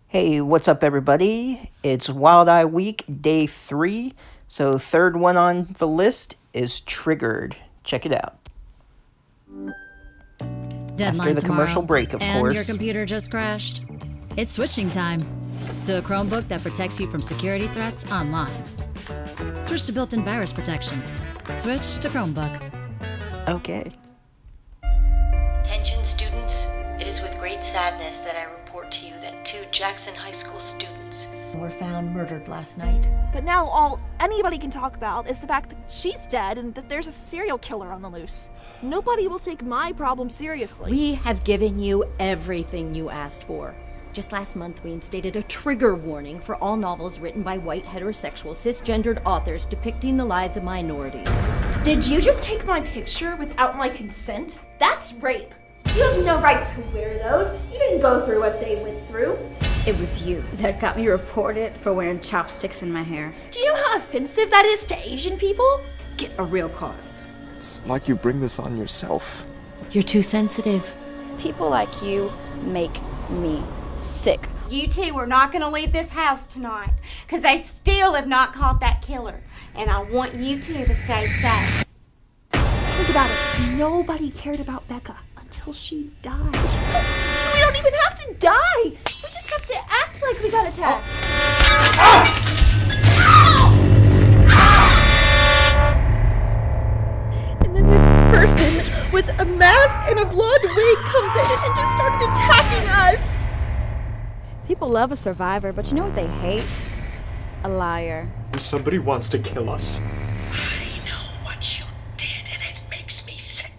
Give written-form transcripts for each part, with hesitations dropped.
Hey, what's up, everybody? It's Wild Eye Week, day 3. So, third one on the list is Triggered. Check it out. Deadline After the tomorrow, commercial break, of and your course. computer just crashed. It's switching time to a Chromebook that protects you from security threats online. Switch to built-in virus protection. Switch to Chromebook. Okay. Attention students, it is with great sadness that I report to you that 2 Jackson High School students were found murdered last night. But now all anybody can talk about is the fact that she's dead and that there's a serial killer on the loose. Nobody will take my problem seriously. We have given you everything you asked for. Just last month, we instated a trigger warning for all novels written by white, heterosexual, cisgendered authors depicting the lives of minorities. Did you just take my picture without my consent? That's rape. You have no right to wear those. You didn't go through what they went through. It was you that got me reported for wearing chopsticks in my hair. Do you know how offensive that is to Asian people? Get a real cause. It's like you bring this on yourself. You're too sensitive. People like you make me sick. You two are not going to leave this house tonight, because they still have not caught that killer, and I want you two to stay safe. Think about it. Nobody cared about Becca until she died. We don't even have to die. We just have to act like we got attacked. And then this person with a mask and a blonde wig comes in and just started attacking us. People love a survivor, but you know what they hate? A liar. When somebody wants to kill us, I know what you did and it makes me sick.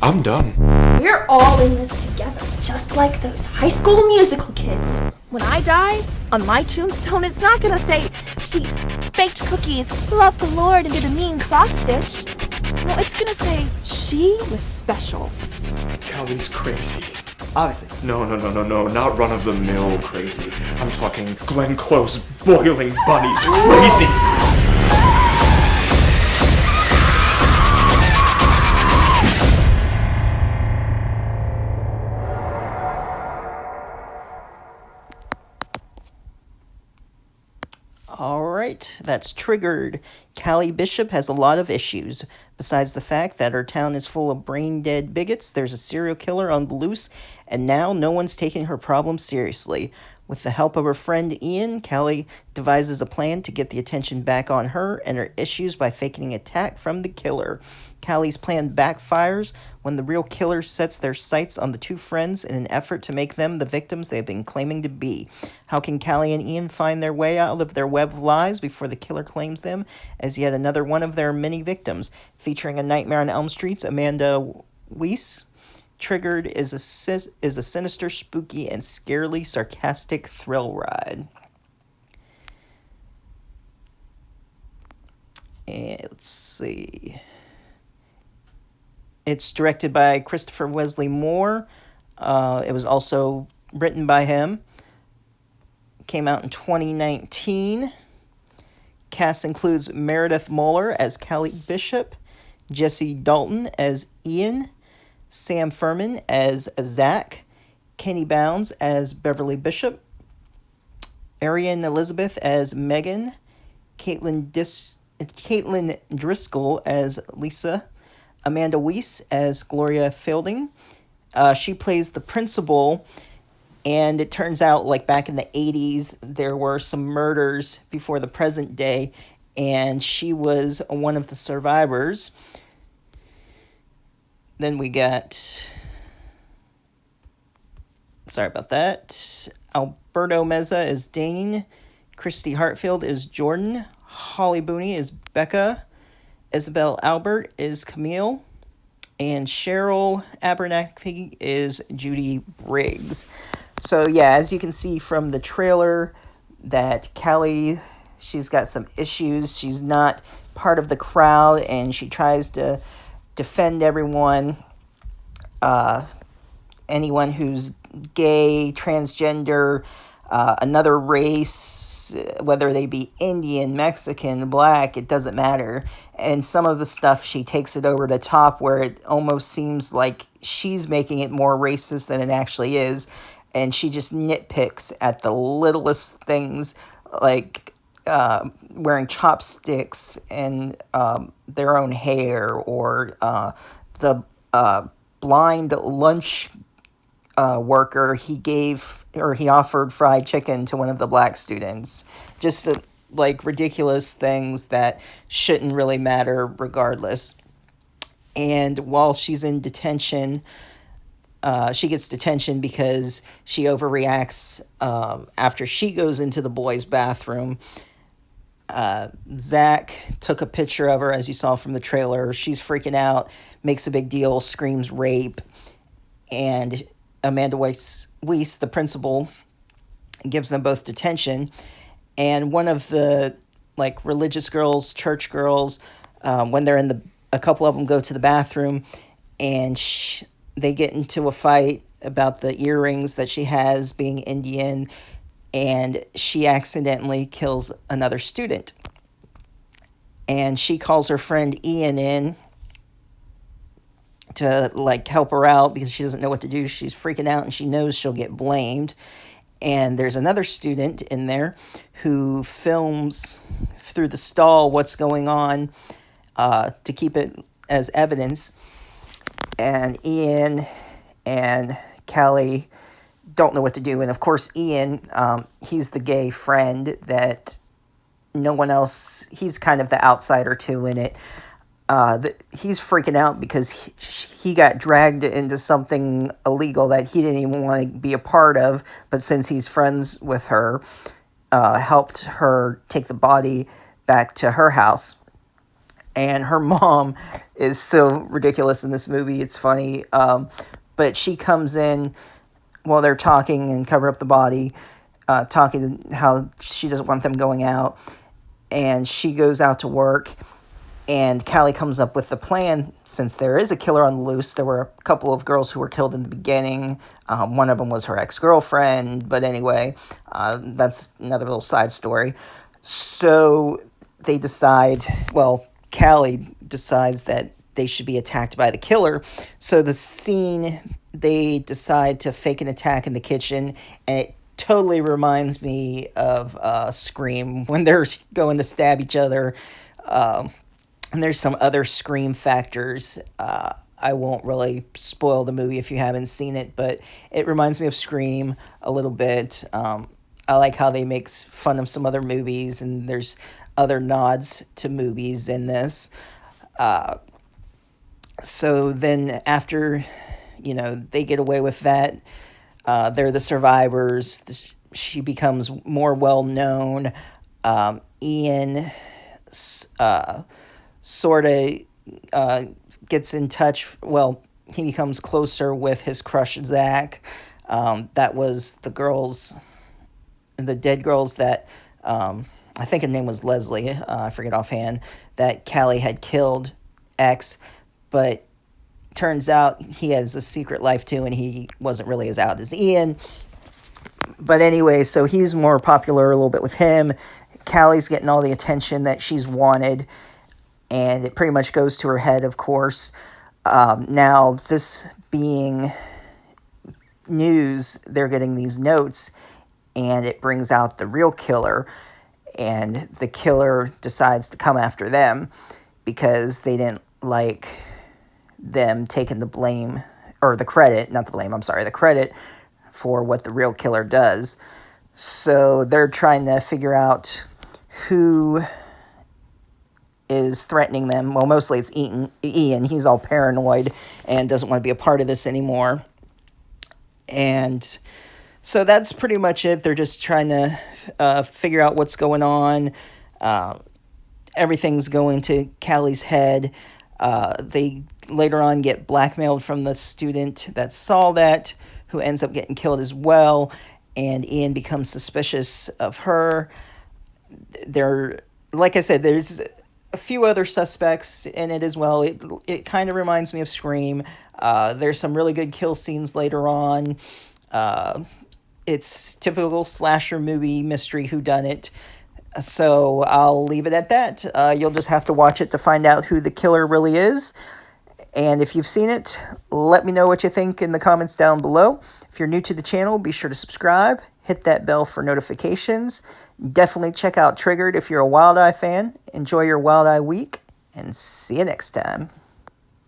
I'm done. We're all in this together, just like those High School Musical kids. When I die, on my tombstone, it's not gonna say, she baked cookies, loved the Lord, and did a mean cross-stitch. No, it's gonna say, she was special. Callie's crazy. Obviously. No, not run-of-the-mill crazy. I'm talking Glenn Close, boiling bunnies crazy. Alright, that's Triggered. Callie Bishop has a lot of issues. Besides the fact that her town is full of brain-dead bigots, there's a serial killer on the loose, and now no one's taking her problems seriously. With the help of her friend Ian, Callie devises a plan to get the attention back on her and her issues by faking an attack from the killer. Callie's plan backfires when the real killer sets their sights on the two friends in an effort to make them the victims they've been claiming to be. How can Callie and Ian find their way out of their web of lies before the killer claims them as yet another one of their many victims? Featuring A Nightmare on Elm Street's Amanda Weiss, Triggered is a sinister, spooky, and scarily sarcastic thrill ride. And let's see. It's directed by Christopher Wesley Moore. It was also written by him. Came out in 2019. Cast includes Meredith Moeller as Callie Bishop, Jesse Dalton as Ian, Sam Furman as Zach, Kenny Bounds as Beverly Bishop, Ariane Elizabeth as Megan, Caitlin Driscoll as Lisa, Amanda Weiss as Gloria Fielding. She plays the principal, and it turns out, like back in the 80s, there were some murders before the present day, and she was one of the survivors. Then we got, sorry about that, Alberto Meza is Dane, Christy Hartfield is Jordan, Holly Booney is Becca, Isabel Albert is Camille, and Cheryl Abernathy is Judy Briggs. So yeah, as you can see from the trailer, that Callie, she's got some issues. She's not part of the crowd, and she tries to defend everyone, anyone who's gay, transgender, another race, whether they be Indian, Mexican, black, it doesn't matter. And some of the stuff, she takes it over the top where it almost seems like she's making it more racist than it actually is. And she just nitpicks at the littlest things, like wearing chopsticks and their own hair, or the blind lunch worker, he offered fried chicken to one of the black students. Just like ridiculous things that shouldn't really matter regardless. And while she's in detention, she gets detention because she overreacts after she goes into the boys' bathroom. Zach took a picture of her, as you saw from the trailer. She's freaking out, makes a big deal, screams rape, and Amanda Weiss, the principal, gives them both detention. And one of the religious girls, church girls, when they're a couple of them go to the bathroom, and they get into a fight about the earrings that she has, being Indian, and she accidentally kills another student. And she calls her friend Ian in to help her out because she doesn't know what to do. She's freaking out and she knows she'll get blamed. And there's another student in there who films through the stall what's going on to keep it as evidence. And Ian and Callie don't know what to do. And of course, Ian, he's the gay friend that no one else, he's kind of the outsider too in it. He's freaking out because he got dragged into something illegal that he didn't even want to be a part of, but since he's friends with her, helped her take the body back to her house. And her mom is so ridiculous in this movie, it's funny. But she comes in while they're talking and cover up the body, talking how she doesn't want them going out. And she goes out to work, and Callie comes up with the plan. Since there is a killer on the loose, there were a couple of girls who were killed in the beginning. One of them was her ex-girlfriend, but anyway, that's another little side story. So they decide, Callie decides that they should be attacked by the killer. So the scene, they decide to fake an attack in the kitchen, and it totally reminds me of Scream when they're going to stab each other. And there's some other Scream factors. I won't really spoil the movie if you haven't seen it, but it reminds me of Scream a little bit. I like how they make fun of some other movies, and there's other nods to movies in this. So then after, they get away with that, they're the survivors. She becomes more well-known. Ian sort of gets in touch. He becomes closer with his crush, Zach. That was the dead girls that, I think her name was Leslie, I forget offhand, that Callie had killed X, but turns out he has a secret life too, and he wasn't really as out as Ian. But anyway, so he's more popular a little bit with him. Callie's getting all the attention that she's wanted, and it pretty much goes to her head, of course. Now, this being news, they're getting these notes, and it brings out the real killer, and the killer decides to come after them because they didn't like them taking the blame, or the credit, the credit for what the real killer does. So they're trying to figure out who is threatening them. Well, mostly it's Ian. He's all paranoid and doesn't want to be a part of this anymore. And so that's pretty much it. They're just trying to figure out what's going on. Everything's going to Callie's head. They later on get blackmailed from the student that saw that, who ends up getting killed as well. And Ian becomes suspicious of her. Like I said, there's a few other suspects in it as well. It kind of reminds me of Scream. There's some really good kill scenes later on. It's typical slasher movie mystery whodunit. So I'll leave it at that. You'll just have to watch it to find out who the killer really is. And if you've seen it, let me know what you think in the comments down below. If you're new to the channel, be sure to subscribe. Hit that bell for notifications. Definitely check out Triggered if you're a Wild Eye fan. Enjoy your Wild Eye week, and see you next time.